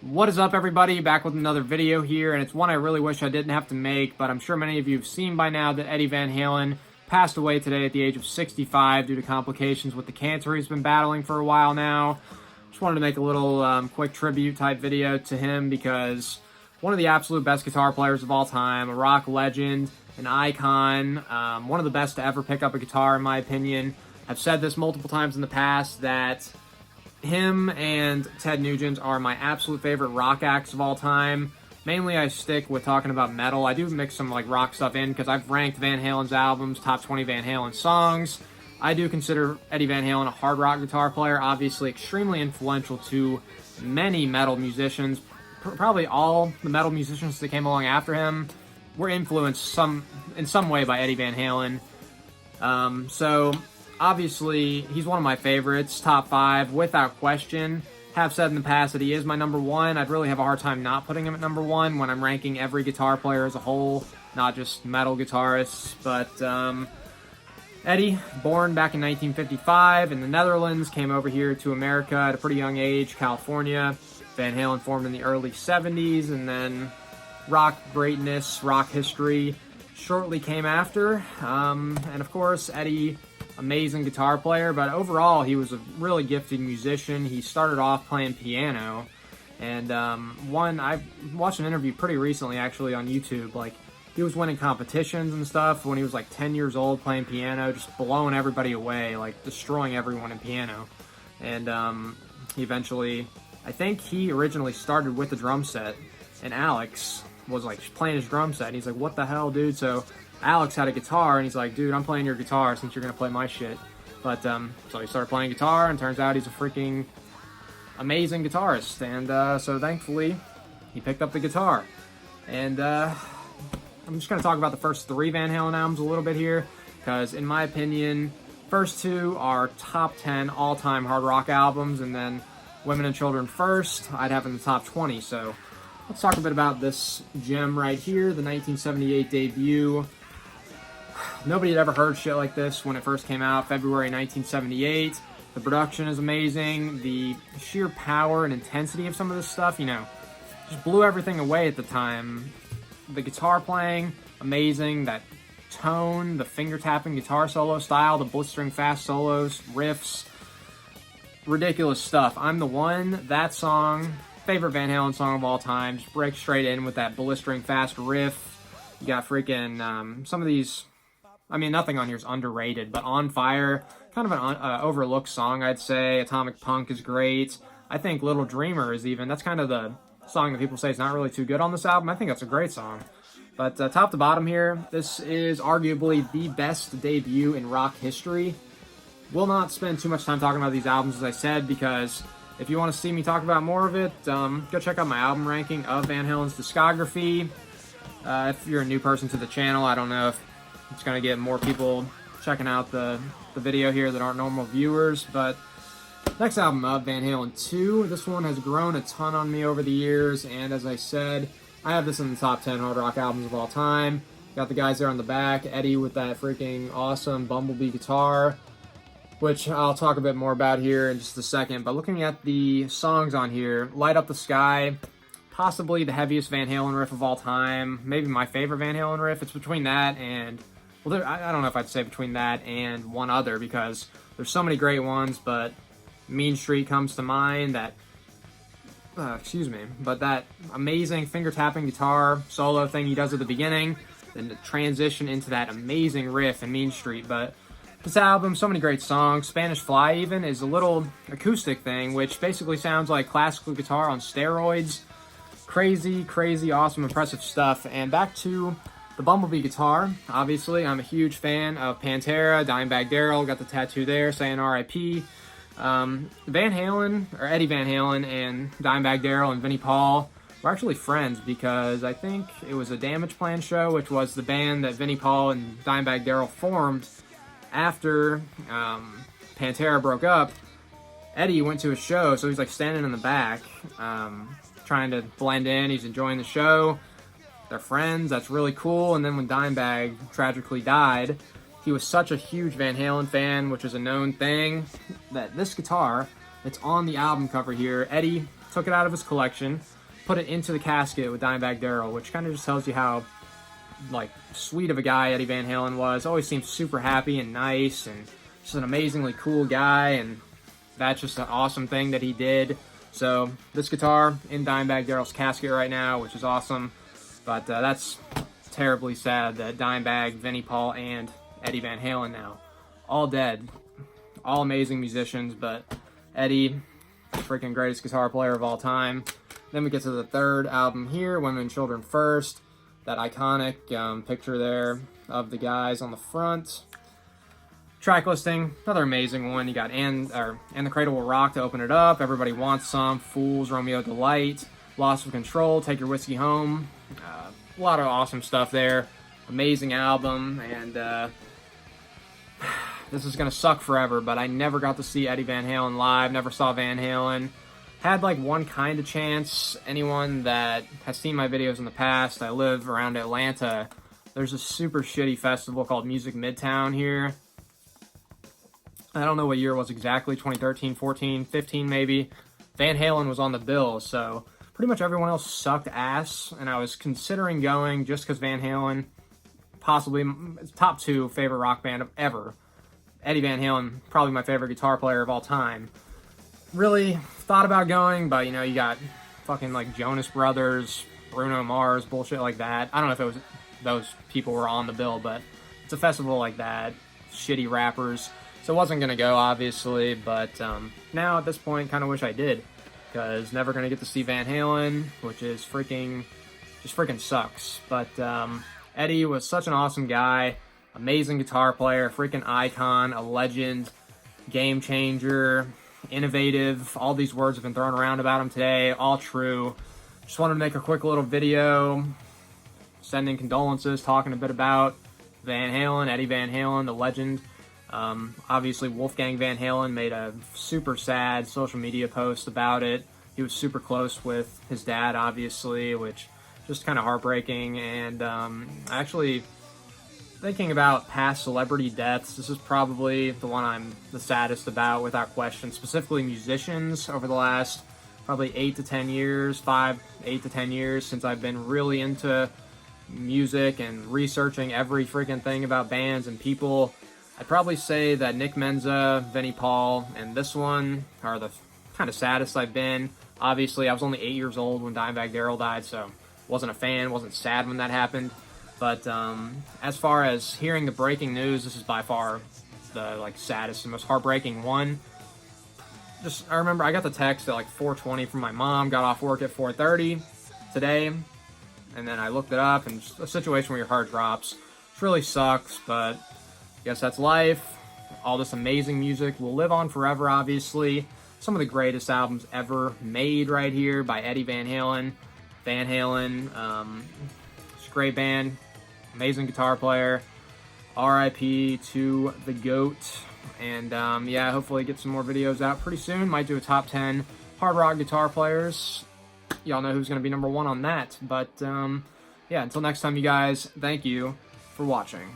What is up, everybody? Back with another video here, and it's one I really wish I didn't have to make, but I'm sure many of you have seen by now that Eddie Van Halen passed away today at the age of 65 due to complications with the cancer he's been battling for a while now. Just wanted to make a little quick tribute type video to him because one of the absolute best guitar players of all time, a rock legend, an icon, one of the best to ever pick up a guitar in my opinion. I've said this multiple times in the past that him and Ted Nugent are my absolute favorite rock acts of all time. Mainly I stick with talking about metal. I do mix some like rock stuff in because I've ranked Van Halen's albums, top 20 Van Halen songs. I do consider Eddie Van Halen a hard rock guitar player, obviously extremely influential to many metal musicians. Probably all the metal musicians that came along after him were influenced in some way by Eddie Van Halen. So obviously, he's one of my favorites, top 5, without question. Have said in the past that he is my number 1. I'd really have a hard time not putting him at number 1 when I'm ranking every guitar player as a whole, not just metal guitarists. But Eddie, born back in 1955 in the Netherlands, came over here to America at a pretty young age, California. Van Halen formed in the early 70s, and then rock greatness, rock history shortly came after. And of course, Eddie, amazing guitar player, but overall he was a really gifted musician. He started off playing piano, and I watched an interview pretty recently actually on YouTube. Like, he was winning competitions and stuff when he was like 10 years old playing piano, just blowing everybody away, like destroying everyone in piano. And he eventually, I think he originally started with the drum set, and Alex was like playing his drum set, and he's like, what the hell, dude? So Alex had a guitar, and he's like, dude, I'm playing your guitar since you're going to play my shit. But, so he started playing guitar, and turns out he's a freaking amazing guitarist. And, so thankfully, he picked up the guitar. And, I'm just going to talk about the first 3 Van Halen albums a little bit here, because in my opinion, first 2 are top 10 all-time hard rock albums, and then Women and Children First, I'd have in the top 20. So let's talk a bit about this gem right here, the 1978 debut. Nobody had ever heard shit like this when it first came out, February 1978. The production is amazing. The sheer power and intensity of some of this stuff, you know, just blew everything away at the time. The guitar playing, amazing. That tone, the finger-tapping guitar solo style, the blistering fast solos, riffs, ridiculous stuff. I'm the One, that song, favorite Van Halen song of all time. Just breaks straight in with that blistering fast riff. You got freaking, some of these, I mean, nothing on here is underrated, but On Fire, kind of an overlooked song, I'd say. Atomic Punk is great. I think Little Dreamer is even, that's kind of the song that people say is not really too good on this album. I think that's a great song. But top to bottom here, this is arguably the best debut in rock history. Will not spend too much time talking about these albums, as I said, because if you want to see me talk about more of it, go check out my album ranking of Van Halen's discography. If you're a new person to the channel, I don't know if it's going to get more people checking out the video here that aren't normal viewers, but next album up, Van Halen 2. This one has grown a ton on me over the years, and as I said, I have this in the top 10 hard rock albums of all time. Got the guys there on the back, Eddie with that freaking awesome Bumblebee guitar, which I'll talk a bit more about here in just a second. But looking at the songs on here, Light Up the Sky, possibly the heaviest Van Halen riff of all time, maybe my favorite Van Halen riff. It's between that and, well, I don't know if I'd say between that and one other, because there's so many great ones, but Mean Street comes to mind. That, but that amazing finger-tapping guitar solo thing he does at the beginning, then the transition into that amazing riff in Mean Street. But this album, so many great songs. Spanish Fly even is a little acoustic thing, which basically sounds like classical guitar on steroids. Crazy, crazy, awesome, impressive stuff. And back to the Bumblebee guitar. Obviously, I'm a huge fan of Pantera, Dimebag Darrell, got the tattoo there saying R.I.P. Van Halen, or Eddie Van Halen, and Dimebag Darrell and Vinnie Paul were actually friends, because I think it was a Damage Plan show, which was the band that Vinnie Paul and Dimebag Darrell formed after Pantera broke up. Eddie went to a show, so he's like standing in the back, trying to blend in. He's enjoying the show. They're friends. That's really cool. And then when Dimebag tragically died, he was such a huge Van Halen fan, which is a known thing, that this guitar that's on the album cover here, Eddie took it out of his collection, put it into the casket with Dimebag Darrell, which kind of just tells you how, like, sweet of a guy Eddie Van Halen was. Always seemed super happy and nice, and just an amazingly cool guy, and that's just an awesome thing that he did. So this guitar in Dimebag Darrell's casket right now, which is awesome. But that's terribly sad that Dimebag, Vinnie Paul, and Eddie Van Halen now all dead. All amazing musicians, but Eddie, freaking greatest guitar player of all time. Then we get to the third album here, Women and Children First. That iconic picture there of the guys on the front. Track listing, another amazing one. You got And the Cradle Will Rock to open it up. Everybody Wants Some, Fools, Romeo Delight, Loss of Control, Take Your Whiskey Home. A lot of awesome stuff there. Amazing album, and this is going to suck forever, but I never got to see Eddie Van Halen live, never saw Van Halen. Had like one kind of chance. Anyone that has seen my videos in the past, I live around Atlanta. There's a super shitty festival called Music Midtown here. I don't know what year it was exactly, 2013, 14, 15 maybe. Van Halen was on the bill, so pretty much everyone else sucked ass, and I was considering going just because Van Halen, possibly top 2 favorite rock band of ever. Eddie Van Halen, probably my favorite guitar player of all time. Really thought about going, but you know, you got fucking like Jonas Brothers, Bruno Mars, bullshit like that. I don't know if it was those people were on the bill, but it's a festival like that. Shitty rappers. So I wasn't going to go, obviously, but now at this point, kind of wish I did, because never going to get to see Van Halen, which is just freaking sucks. But Eddie was such an awesome guy, amazing guitar player, freaking icon, a legend, game changer, innovative. All these words have been thrown around about him today, all true. Just wanted to make a quick little video, sending condolences, talking a bit about Van Halen, Eddie Van Halen, the legend. Obviously, Wolfgang Van Halen made a super sad social media post about it. He was super close with his dad, obviously, which just kind of heartbreaking. And actually, thinking about past celebrity deaths, this is probably the one I'm the saddest about, without question. Specifically, musicians over the last probably 8 to 10 years, 8 to 10 years, since I've been really into music and researching every freaking thing about bands and people. I'd probably say that Nick Menza, Vinnie Paul, and this one are the kind of saddest I've been. Obviously, I was only 8 years old when Dimebag Darrell died, so wasn't a fan, wasn't sad when that happened. But as far as hearing the breaking news, this is by far the saddest and most heartbreaking one. I remember I got the text at 4:20 from my mom, got off work at 4:30 today, and then I looked it up, and just a situation where your heart drops. It really sucks, but I guess that's life. All this amazing music will live on forever, obviously. Some of the greatest albums ever made right here by Eddie Van Halen. Van Halen, it's a great band, amazing guitar player. R.I.P. to the GOAT. And yeah, hopefully get some more videos out pretty soon. Might do a top 10 hard rock guitar players. Y'all know who's going to be number 1 on that. But yeah, until next time, you guys, thank you for watching.